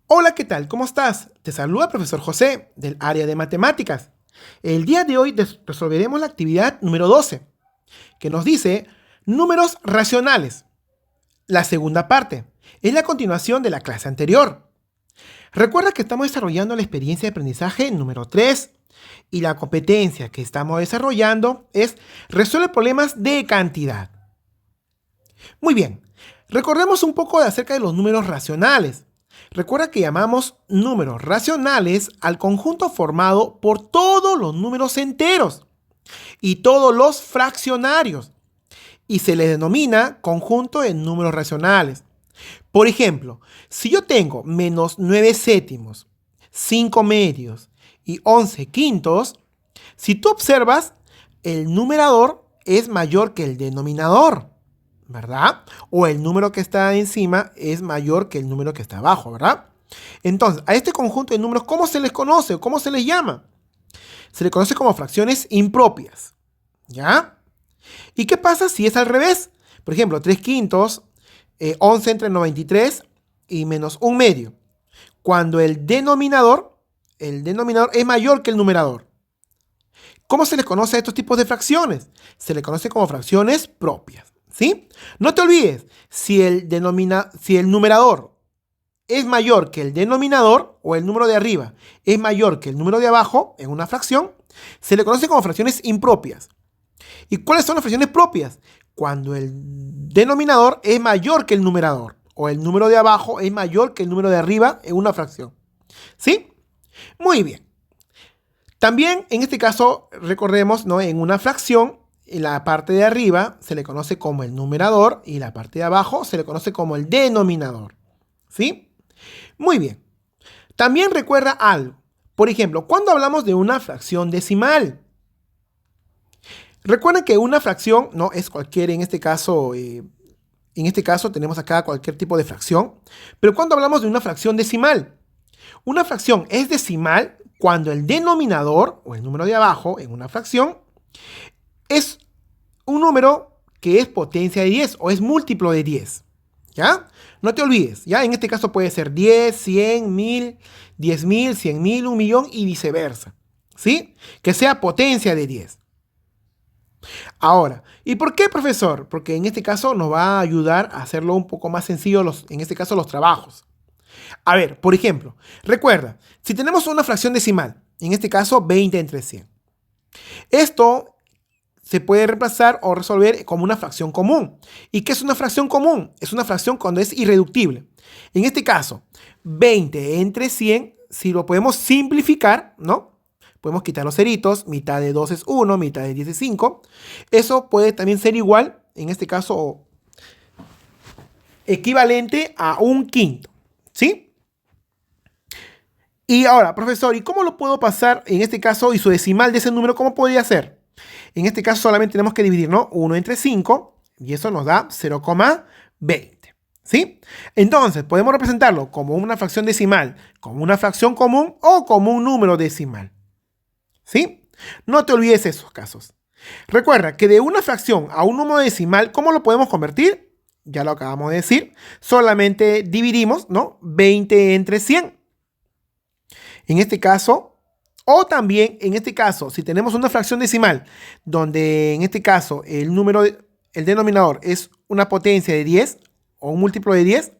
Hola, ¿qué tal? ¿Cómo estás? Te saluda el profesor José del área de matemáticas. El día de hoy resolveremos la actividad número 12, que nos dice números racionales. La segunda parte es la continuación de la clase anterior. Recuerda que estamos desarrollando la experiencia de aprendizaje número 3 y la competencia que estamos desarrollando es resuelve problemas de cantidad. Muy bien, recordemos un poco acerca de los números racionales. Recuerda que llamamos números racionales al conjunto formado por todos los números enteros y todos los fraccionarios y se les denomina conjunto de números racionales. Por ejemplo, si yo tengo menos 9 séptimos, 5 medios y 11 quintos, si tú observas, el numerador es mayor que el denominador, ¿verdad? O el número que está encima es mayor que el número que está abajo, ¿verdad? Entonces, a este conjunto de números, ¿cómo se les conoce o cómo se les llama? Se le conoce como fracciones impropias, ¿ya? ¿Y qué pasa si es al revés? Por ejemplo, 3 quintos, 11 entre 93 y menos 1 medio. Cuando el denominador es mayor que el numerador. ¿Cómo se les conoce a estos tipos de fracciones? Se les conoce como fracciones propias, ¿sí? No te olvides, si el numerador es mayor que el denominador o el número de arriba es mayor que el número de abajo en una fracción, se le conoce como fracciones impropias. ¿Y cuáles son las fracciones propias? Cuando el denominador es mayor que el numerador o el número de abajo es mayor que el número de arriba en una fracción. ¿Sí? Muy bien. También en este caso recordemos, ¿no? En una fracción, en la parte de arriba se le conoce como el numerador y la parte de abajo se le conoce como el denominador. ¿Sí? Muy bien. También recuerda algo. Por ejemplo, cuando hablamos de una fracción decimal, recuerden que una fracción no es cualquier, en este caso tenemos acá cualquier tipo de fracción, pero cuando hablamos de una fracción decimal es decimal cuando el denominador o el número de abajo en una fracción es un número que es potencia de 10 o es múltiplo de 10. ¿Ya? No te olvides, ¿ya? En este caso puede ser 10, 100, 1000, 10.000, 100.000, 1.000.000 y viceversa. ¿Sí? Que sea potencia de 10. Ahora, ¿y por qué, profesor? Porque en este caso nos va a ayudar a hacerlo un poco más sencillo, en este caso los trabajos. A ver, por ejemplo, recuerda, si tenemos una fracción decimal, en este caso 20 entre 100, esto se puede reemplazar o resolver como una fracción común. ¿Y qué es una fracción común? Es una fracción cuando es irreductible. En este caso, 20 entre 100, si lo podemos simplificar, ¿no? Podemos quitar los ceritos, mitad de 2 es 1, mitad de 10 es 5. Eso puede también ser igual, en este caso, equivalente a un quinto, ¿sí? Y ahora, profesor, ¿y cómo lo puedo pasar en este caso y su decimal de ese número? ¿Cómo podría ser? En este caso solamente tenemos que dividir, ¿no? 1 entre 5 y eso nos da 0,20. ¿Sí? Entonces, podemos representarlo como una fracción decimal, como una fracción común o como un número decimal. ¿Sí? No te olvides esos casos. Recuerda que de una fracción a un número decimal, ¿cómo lo podemos convertir? Ya lo acabamos de decir. Solamente dividimos, ¿no? 20 entre 100. En este caso, o también, en este caso, si tenemos una fracción decimal, donde en este caso el denominador es una potencia de 10 o un múltiplo de 10,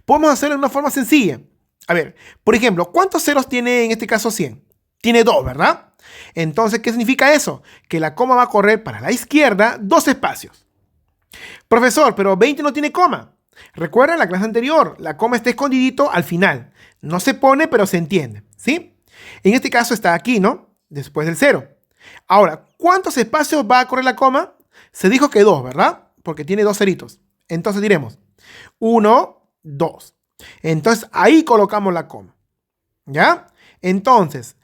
podemos hacerlo de una forma sencilla. A ver, por ejemplo, ¿cuántos ceros tiene en este caso 100? Tiene 2, ¿verdad? Entonces, ¿qué significa eso? Que la coma va a correr para la izquierda 2 espacios. Profesor, pero 20 no tiene coma. Recuerda la clase anterior, la coma está escondidito al final. No se pone, pero se entiende, ¿sí? En este caso está aquí, ¿no? Después del 0. Ahora, ¿cuántos espacios va a correr la coma? Se dijo que 2, ¿verdad? Porque tiene 2 ceritos. Entonces diremos 1, 2. Entonces ahí colocamos la coma. ¿Ya? Entonces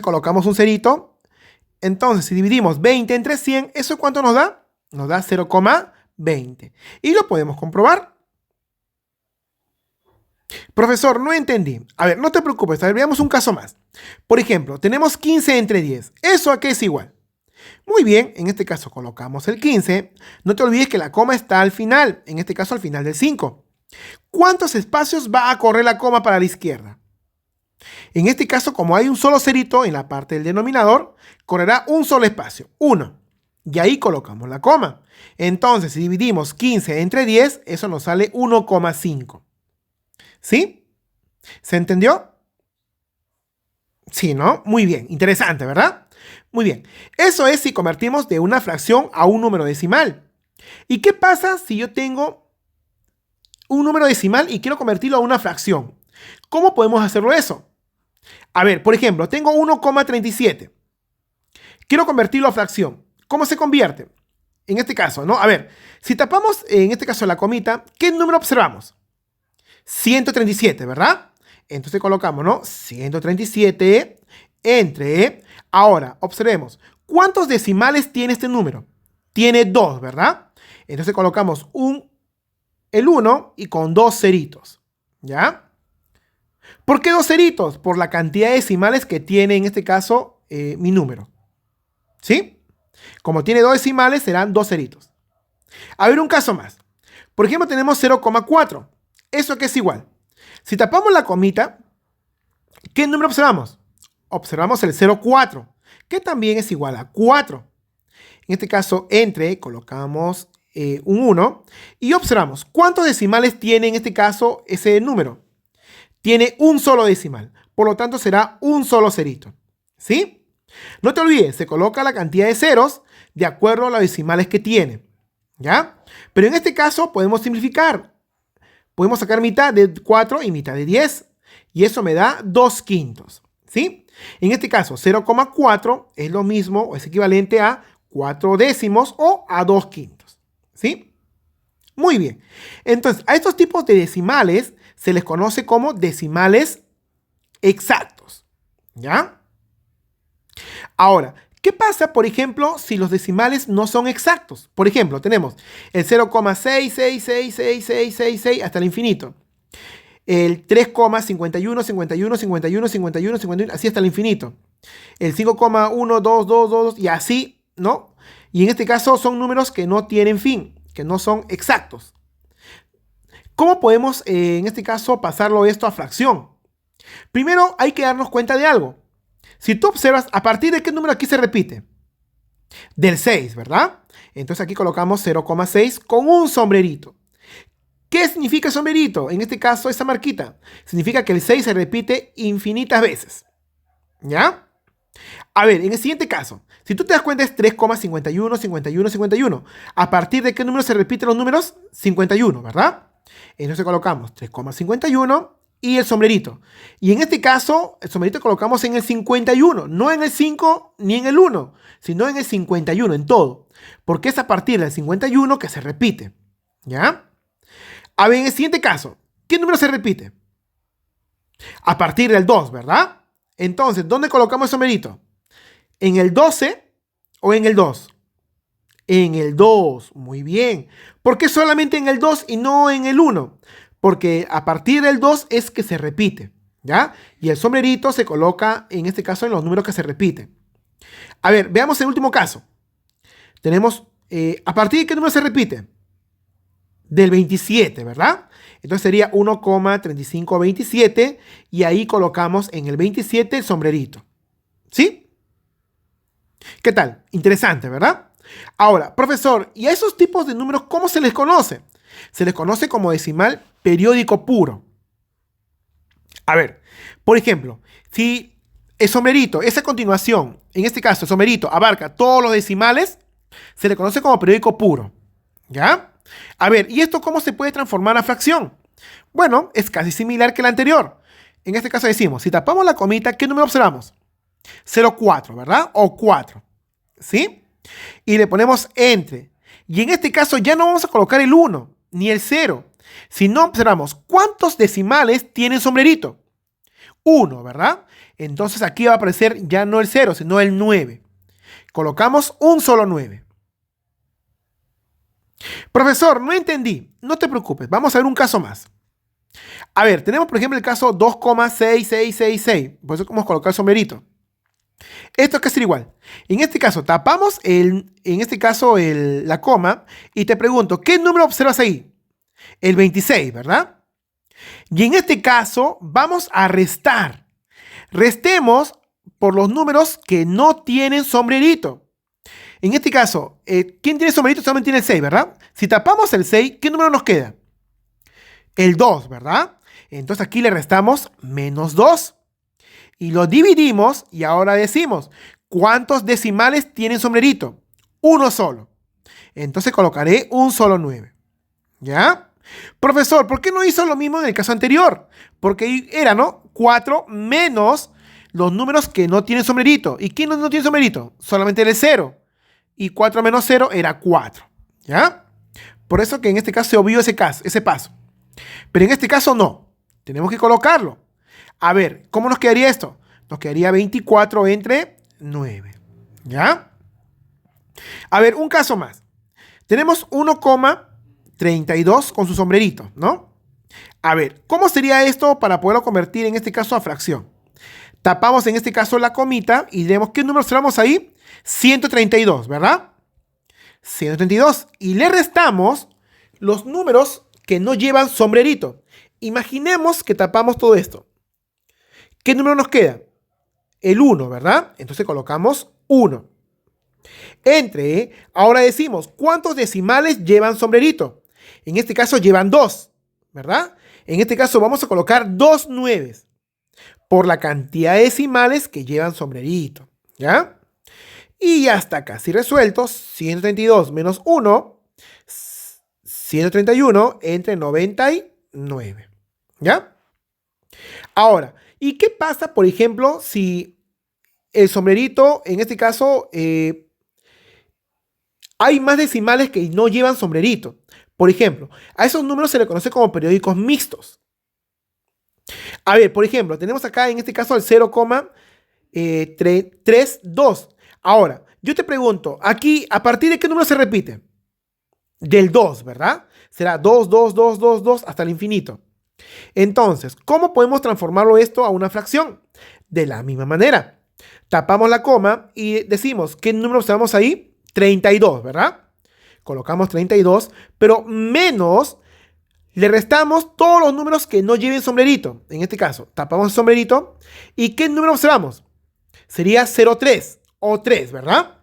colocamos un cerito. Entonces, si dividimos 20 entre 100, ¿eso cuánto nos da? Nos da 0,20. Y lo podemos comprobar. Profesor, no entendí. A ver, no te preocupes, a ver, veamos un caso más. Por ejemplo, tenemos 15 entre 10. ¿Eso a qué es igual? Muy bien, en este caso colocamos el 15. No te olvides que la coma está al final, en este caso al final del 5. ¿Cuántos espacios va a correr la coma para la izquierda? En este caso, como hay un solo cerito en la parte del denominador, correrá un solo espacio, 1. Y ahí colocamos la coma. Entonces, si dividimos 15 entre 10, eso nos sale 1,5. ¿Sí? ¿Se entendió? Sí, ¿no? Muy bien, interesante, ¿verdad? Muy bien. Eso es si convertimos de una fracción a un número decimal. ¿Y qué pasa si yo tengo un número decimal y quiero convertirlo a una fracción? ¿Cómo podemos hacerlo eso? A ver, por ejemplo, tengo 1,37. Quiero convertirlo a fracción. ¿Cómo se convierte? En este caso, ¿no? A ver, si tapamos, en este caso, la comita, ¿qué número observamos? 137, ¿verdad? Entonces colocamos, ¿no? 137 entre... Ahora, observemos. ¿Cuántos decimales tiene este número? Tiene 2, ¿verdad? Entonces colocamos el 1 y con 2 ceritos. ¿Ya? ¿Por qué 2 ceritos? Por la cantidad de decimales que tiene, en este caso, mi número. ¿Sí? Como tiene 2 decimales, serán 2 ceritos. A ver, un caso más. Por ejemplo, tenemos 0,4. ¿Eso qué es igual? Si tapamos la comita, ¿qué número observamos? Observamos el 0,4, que también es igual a 4. En este caso, entre, colocamos un 1 y observamos cuántos decimales tiene en este caso ese número. Tiene un solo decimal, por lo tanto será un solo cerito. ¿Sí? No te olvides, se coloca la cantidad de ceros de acuerdo a los decimales que tiene. ¿Ya? Pero en este caso podemos simplificar. Podemos sacar mitad de 4 y mitad de 10. Y eso me da 2/5. ¿Sí? En este caso, 0,4 es lo mismo o es equivalente a 4 décimos o a 2/5. ¿Sí? Muy bien. Entonces, a estos tipos de decimales se les conoce como decimales exactos. ¿Ya? Ahora, ¿qué pasa, por ejemplo, si los decimales no son exactos? Por ejemplo, tenemos el 0,6666666 hasta el infinito. El 3,51, 51, 51, 51, 51, así hasta el infinito. El 5,1222 y así, ¿no? Y en este caso son números que no tienen fin, que no son exactos. ¿Cómo podemos, en este caso, pasarlo esto a fracción? Primero hay que darnos cuenta de algo. Si tú observas, ¿a partir de qué número aquí se repite? Del 6, ¿verdad? Entonces aquí colocamos 0,6 con un sombrerito. ¿Qué significa sombrerito? En este caso, esta marquita. Significa que el 6 se repite infinitas veces. ¿Ya? A ver, en el siguiente caso, si tú te das cuenta es 3,51, 51, 51. ¿A partir de qué número se repiten los números? 51, ¿verdad? Entonces colocamos 3,51 y el sombrerito. Y en este caso, el sombrerito colocamos en el 51, no en el 5 ni en el 1, sino en el 51, en todo. Porque es a partir del 51 que se repite. ¿Ya? A ver, en el siguiente caso, ¿qué número se repite? A partir del 2, ¿verdad? Entonces, ¿dónde colocamos el sombrerito? ¿En el 12 o en el 2? En el 2, muy bien. ¿Por qué solamente en el 2 y no en el 1? Porque a partir del 2 es que se repite, ¿ya? Y el sombrerito se coloca, en este caso, en los números que se repiten. A ver, veamos el último caso. Tenemos, ¿a partir de qué número se repite? Del 27, ¿verdad? Entonces sería 1,3527 y ahí colocamos en el 27 el sombrerito. ¿Sí? ¿Qué tal? Interesante, ¿verdad? Ahora, profesor, ¿y a esos tipos de números cómo se les conoce? Se les conoce como decimal periódico puro. A ver, por ejemplo, si el sombrerito, esa continuación, en este caso el sombrerito abarca todos los decimales, se le conoce como periódico puro. ¿Ya? A ver, ¿y esto cómo se puede transformar a fracción? Bueno, es casi similar que el anterior. En este caso decimos, si tapamos la comita, ¿qué número observamos? 0,4, ¿verdad? O 4. ¿Sí? Y le ponemos entre. Y en este caso ya no vamos a colocar el 1 ni el 0, sino observamos cuántos decimales tiene el sombrerito. 1, ¿verdad? Entonces aquí va a aparecer ya no el 0, sino el 9. Colocamos un solo 9. Profesor, no entendí. No te preocupes, vamos a ver un caso más. A ver, tenemos por ejemplo el caso 2,6666. Por eso vamos a colocar el sombrerito. Esto es que es igual. En este caso, tapamos la coma y te pregunto, ¿qué número observas ahí? El 26, ¿verdad? Y en este caso vamos a restar. Restemos por los números que no tienen sombrerito. En este caso, ¿quién tiene sombrerito? Solamente tiene el 6, ¿verdad? Si tapamos el 6, ¿qué número nos queda? El 2, ¿verdad? Entonces aquí le restamos -2. Y lo dividimos y ahora decimos, ¿cuántos decimales tienen sombrerito? Uno solo. Entonces colocaré un solo 9. ¿Ya? Profesor, ¿por qué no hizo lo mismo en el caso anterior? Porque era, ¿no? 4 menos los números que no tienen sombrerito. ¿Y quién no tiene sombrerito? Solamente el 0. Y 4 menos 0 era 4. ¿Ya? Por eso que en este caso se obvió ese paso. Pero en este caso no. Tenemos que colocarlo. A ver, ¿cómo nos quedaría esto? Nos quedaría 24 entre 9. ¿Ya? A ver, un caso más. Tenemos 1,32 con su sombrerito, ¿no? A ver, ¿cómo sería esto para poderlo convertir en este caso a fracción? Tapamos en este caso la comita y diremos, ¿qué número cerramos ahí? 132, ¿verdad? 132. Y le restamos los números que no llevan sombrerito. Imaginemos que tapamos todo esto. ¿Qué número nos queda? El 1, ¿verdad? Entonces colocamos 1. Ahora decimos, ¿cuántos decimales llevan sombrerito? En este caso llevan 2, ¿verdad? En este caso vamos a colocar 2 nueves por la cantidad de decimales que llevan sombrerito, ¿ya? Y ya está casi resuelto. 132 menos 1, 131 entre 99, ¿ya? Ahora, ¿y qué pasa, por ejemplo, si el sombrerito, en este caso, hay más decimales que no llevan sombrerito? Por ejemplo, a esos números se le conoce como periódicos mixtos. A ver, por ejemplo, tenemos acá en este caso el 0,32. Ahora, yo te pregunto, aquí, ¿a partir de qué número se repite? Del 2, ¿verdad? Será 2, 2, 2, 2, 2 hasta el infinito. Entonces, ¿cómo podemos transformarlo esto a una fracción? De la misma manera. Tapamos la coma y decimos, ¿qué número observamos ahí? 32, ¿verdad? Colocamos 32, pero menos, le restamos todos los números que no lleven sombrerito. En este caso, tapamos el sombrerito. ¿Y qué número observamos? Sería 0,3 o 3, ¿verdad?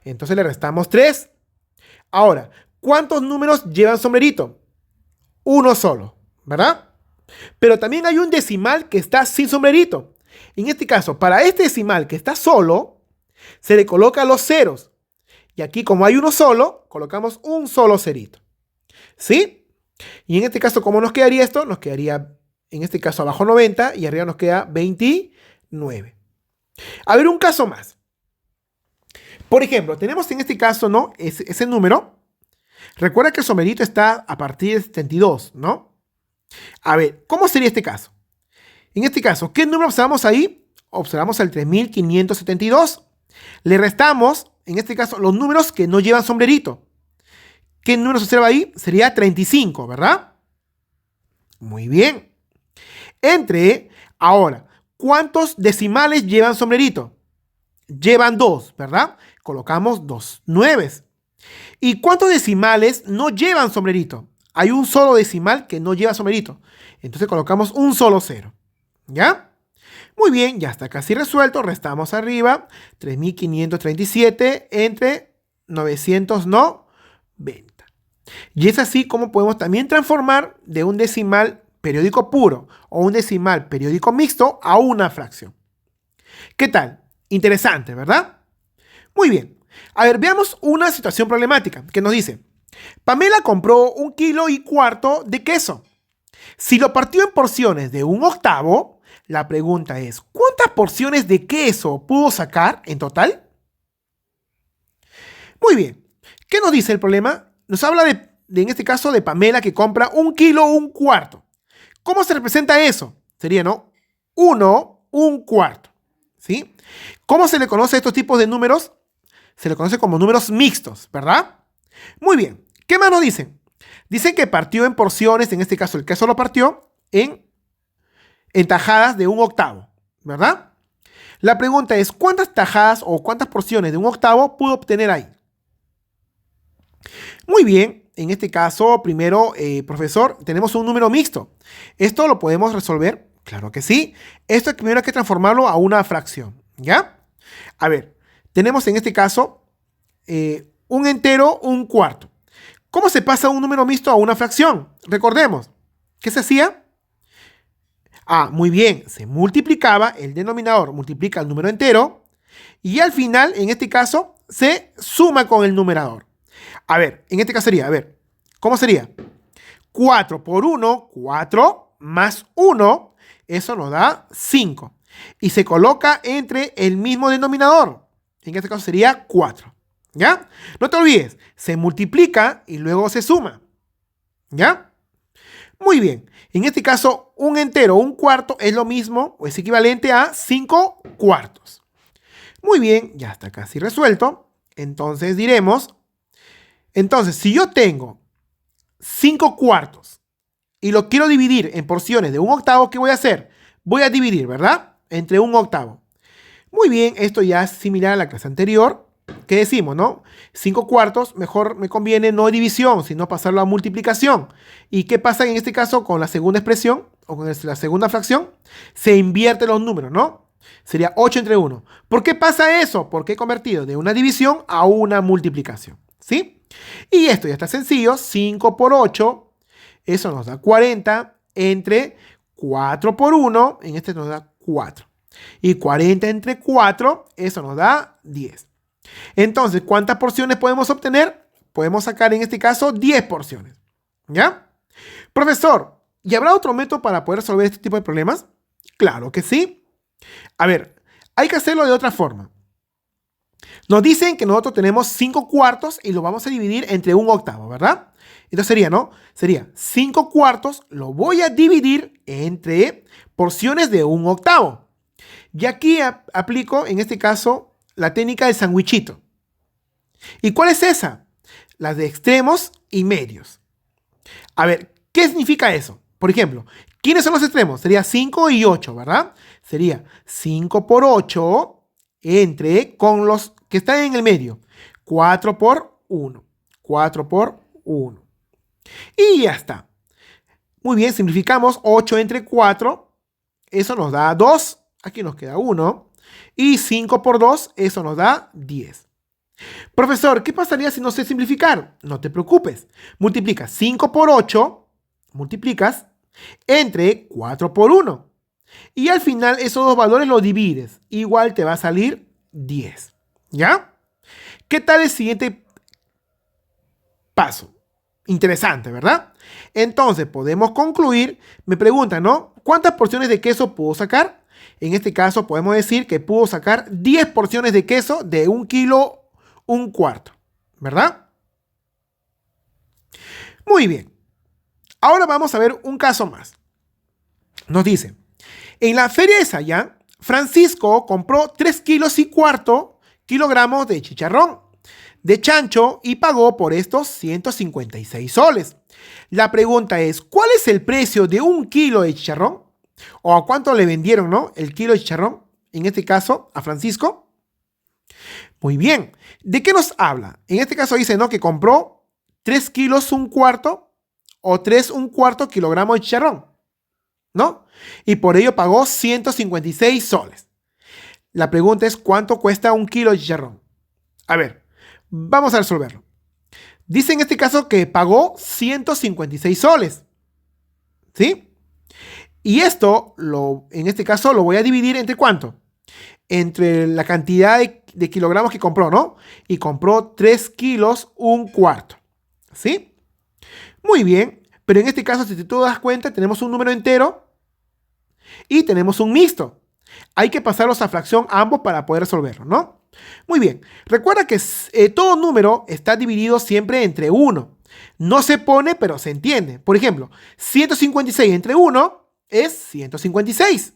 Entonces le restamos 3. Ahora, ¿cuántos números llevan sombrerito? Uno solo, ¿verdad? Pero también hay un decimal que está sin sombrerito. En este caso, para este decimal que está solo, se le coloca los ceros. Y aquí, como hay uno solo, colocamos un solo cerito. ¿Sí? Y en este caso, ¿cómo nos quedaría esto? Nos quedaría, en este caso, abajo 90 y arriba nos queda 29. A ver, un caso más. Por ejemplo, tenemos en este caso, ¿no? Ese número. Recuerda que el sombrerito está a partir de 72, ¿no? A ver, ¿cómo sería este caso? En este caso, ¿qué número observamos ahí? Observamos el 3572. Le restamos, en este caso, los números que no llevan sombrerito. ¿Qué número se observa ahí? Sería 35, ¿verdad? Muy bien. Ahora, ¿cuántos decimales llevan sombrerito? Llevan 2, ¿verdad? Colocamos 2 nueves. ¿Y cuántos decimales no llevan sombrerito? Hay un solo decimal que no lleva sombrerito. Entonces colocamos un solo 0. ¿Ya? Muy bien, ya está casi resuelto. Restamos arriba 3537 entre 990. Y es así como podemos también transformar de un decimal periódico puro o un decimal periódico mixto a una fracción. ¿Qué tal? Interesante, ¿verdad? Muy bien. A ver, veamos una situación problemática que nos dice: Pamela compró 1,25 kilos de queso. Si lo partió en porciones de 1/8, la pregunta es, ¿cuántas porciones de queso pudo sacar en total? Muy bien. ¿Qué nos dice el problema? Nos habla en este caso, de Pamela que compra 1,25 kilos. ¿Cómo se representa eso? Sería, ¿no? 1/4. ¿Sí? ¿Cómo se le conoce a estos tipos de números? Se le conoce como números mixtos, ¿verdad? Muy bien. ¿Qué más nos dicen? Dicen que partió en porciones, en este caso el queso lo partió en tajadas de 1/8, ¿verdad? La pregunta es, ¿cuántas tajadas o cuántas porciones de 1/8 pudo obtener ahí? Muy bien, en este caso, primero, profesor, tenemos un número mixto. ¿Esto lo podemos resolver? Claro que sí. Esto primero hay que transformarlo a una fracción, ¿ya? A ver, tenemos en este caso un entero, un cuarto. ¿Cómo se pasa un número mixto a una fracción? Recordemos, ¿qué se hacía? Muy bien, se multiplicaba, el denominador multiplica el número entero y al final, en este caso, se suma con el numerador. A ver, en este caso sería, ¿cómo sería? 4 por 1, 4 más 1, eso nos da 5. Y se coloca entre el mismo denominador. En este caso sería 4. ¿Ya? No te olvides, se multiplica y luego se suma. ¿Ya? Muy bien. En este caso, un entero, un cuarto, es lo mismo o es equivalente a 5 cuartos. Muy bien, ya está casi resuelto. Entonces diremos, si yo tengo 5 cuartos y lo quiero dividir en porciones de un octavo, ¿qué voy a hacer? Voy a dividir, ¿verdad? Entre un octavo. Muy bien, esto ya es similar a la clase anterior. ¿Qué decimos, no? 5 cuartos, mejor me conviene no división, sino pasarlo a multiplicación. ¿Y qué pasa en este caso con la segunda expresión o con la segunda fracción? Se invierten los números, ¿no? Sería 8 entre 1. ¿Por qué pasa eso? Porque he convertido de una división a una multiplicación, ¿sí? Y esto ya está sencillo. 5 por 8, eso nos da 40 entre 4 por 1, en este nos da 4. Y 40 entre 4, eso nos da 10. Entonces, ¿cuántas porciones podemos obtener? Podemos sacar en este caso 10 porciones. ¿Ya? Profesor, ¿y habrá otro método para poder resolver este tipo de problemas? Claro que sí. A ver, hay que hacerlo de otra forma. Nos dicen que nosotros tenemos 5 cuartos y lo vamos a dividir entre un octavo, ¿verdad? Entonces sería, ¿no? Sería 5 cuartos, lo voy a dividir entre porciones de un octavo. Y aquí aplico, en este caso, la técnica del sandwichito. ¿Y cuál es esa? Las de extremos y medios. A ver, ¿qué significa eso? Por ejemplo, ¿quiénes son los extremos? Sería 5 y 8, ¿verdad? Sería 5 por 8 con los que están en el medio. 4 por 1. 4 por 1. Y ya está. Muy bien, simplificamos. 8 entre 4. Eso nos da 2. Aquí nos queda 1. Y 5 por 2, eso nos da 10. Profesor, ¿qué pasaría si no sé simplificar? No te preocupes. Multiplicas 5 por 8, multiplicas entre 4 por 1. Y al final esos dos valores los divides. Igual te va a salir 10. ¿Ya? ¿Qué tal el siguiente paso? Interesante, ¿verdad? Entonces podemos concluir. Me preguntan, ¿no? ¿Cuántas porciones de queso puedo sacar? En este caso podemos decir que pudo sacar 10 porciones de queso de 1 kilo, un cuarto, ¿verdad? Muy bien. Ahora vamos a ver un caso más. Nos dice, en la feria de Sayán, Francisco compró 3 kilos y cuarto kilogramos de chicharrón de chancho y pagó por estos 156 soles. La pregunta es, ¿cuál es el precio de 1 kilo de chicharrón? ¿O a cuánto le vendieron, no? El kilo de chicharrón, en este caso, a Francisco. Muy bien. ¿De qué nos habla? En este caso dice, ¿no? Que compró 3 kilos un cuarto o 3 un cuarto kilogramos de chicharrón, ¿no? Y por ello pagó 156 soles. La pregunta es, ¿cuánto cuesta 1 kilo de chicharrón? A ver, vamos a resolverlo. Dice en este caso que pagó 156 soles. ¿Sí? Y esto, en este caso, lo voy a dividir entre ¿cuánto? Entre la cantidad de kilogramos que compró, ¿no? Y compró 3 kilos, un cuarto. ¿Sí? Muy bien. Pero en este caso, si tú das cuenta, tenemos un número entero y tenemos un mixto. Hay que pasarlos a fracción ambos para poder resolverlo, ¿no? Muy bien. Recuerda que todo número está dividido siempre entre 1. No se pone, pero se entiende. Por ejemplo, 156 entre 1 es 156.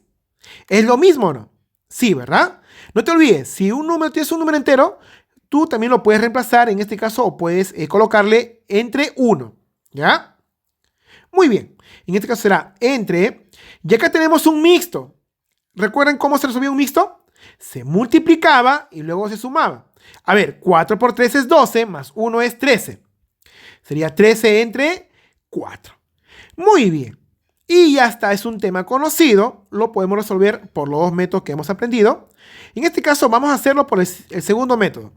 ¿Es lo mismo o no? Sí, ¿verdad? No te olvides, si tienes un número entero, tú también lo puedes reemplazar en este caso o puedes colocarle entre 1. ¿Ya? Muy bien. En este caso será entre. Y acá tenemos un mixto. ¿Recuerdan cómo se resolvía un mixto? Se multiplicaba y luego se sumaba. A ver, 4 por 3 es 12, más 1 es 13. Sería 13 entre 4. Muy bien. Y ya está, es un tema conocido. Lo podemos resolver por los dos métodos que hemos aprendido. En este caso vamos a hacerlo por el segundo método.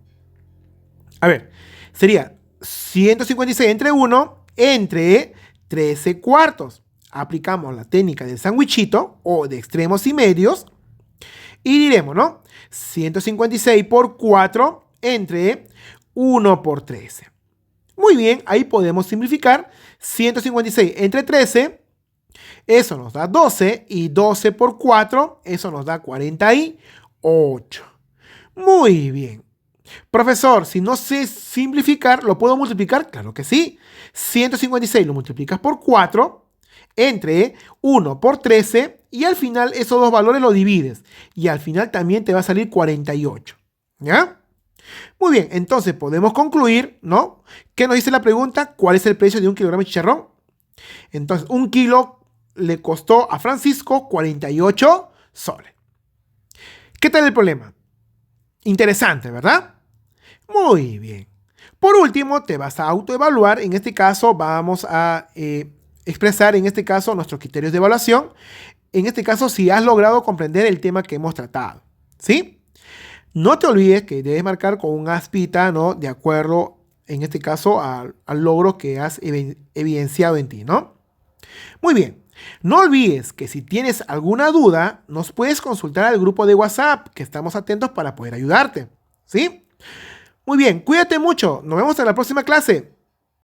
A ver, sería 156 entre 1 entre 13 cuartos. Aplicamos la técnica del sandwichito o de extremos y medios. Y diremos, ¿no? 156 por 4 entre 1 por 13. Muy bien, ahí podemos simplificar. 156 entre 13, eso nos da 12. Y 12 por 4, eso nos da 48. Muy bien. Profesor, si no sé simplificar, ¿lo puedo multiplicar? Claro que sí. 156 lo multiplicas por 4 entre 1 por 13 y al final esos dos valores los divides. Y al final también te va a salir 48. ¿Ya? Muy bien, entonces podemos concluir, ¿no? ¿Qué nos dice la pregunta? ¿Cuál es el precio de 1 kilogramo de chicharrón? Entonces, 1 kilo le costó a Francisco 48 soles. ¿Qué tal el problema? Interesante, ¿verdad? Muy bien. Por último, te vas a autoevaluar. En este caso, vamos a expresar, en este caso, nuestros criterios de evaluación. En este caso, si has logrado comprender el tema que hemos tratado. ¿Sí? No te olvides que debes marcar con un aspita, ¿no? De acuerdo, en este caso, al logro que has evidenciado en ti, ¿no? Muy bien. No olvides que si tienes alguna duda, nos puedes consultar al grupo de WhatsApp, que estamos atentos para poder ayudarte. ¿Sí? Muy bien, cuídate mucho. Nos vemos en la próxima clase.